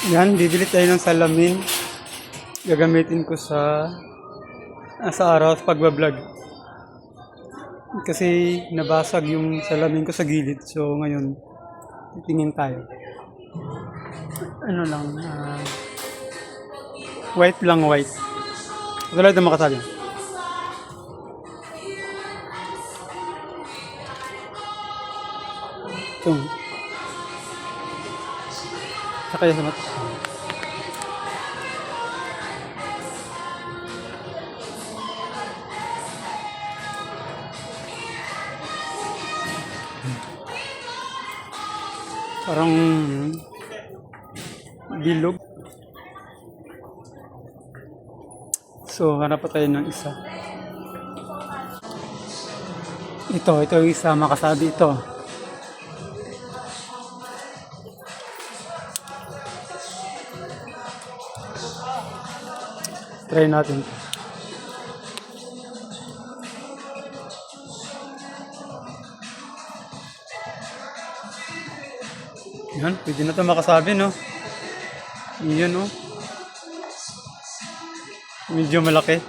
Yan, bibili tayo ng salamin. Gagamitin ko sa araw sa pagbablog. Kasi nabasag yung salamin ko sa gilid. So ngayon, titingin tayo. Ano lang, white lang, white. Tulad na makasabi. Ito. Sakaya sa mata. Parang bilog. So, hanap pa tayo ng isa. Ito yung isa, makasabi ito. Try natin. Yan, pwede na ito makasabi, no? Yan, no? Medyo malaki.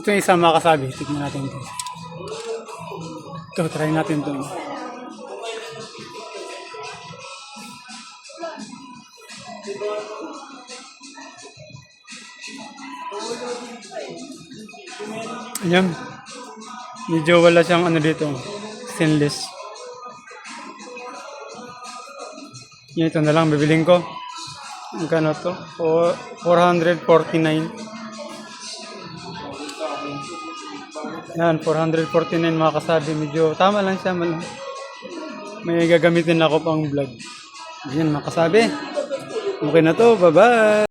Ito yung isang makasabi. Tignan natin ito. Ito, try natin ito. Ayan. Medyo wala siyang ano dito. Stainless. Yan, ito na lang bibiling ko. Magkano to? 449. Yan, 449 mga kasabi. Medyo tama lang siya. May gagamitin ako pang vlog. Yan mga kasabi. Okay na to. Bye-bye.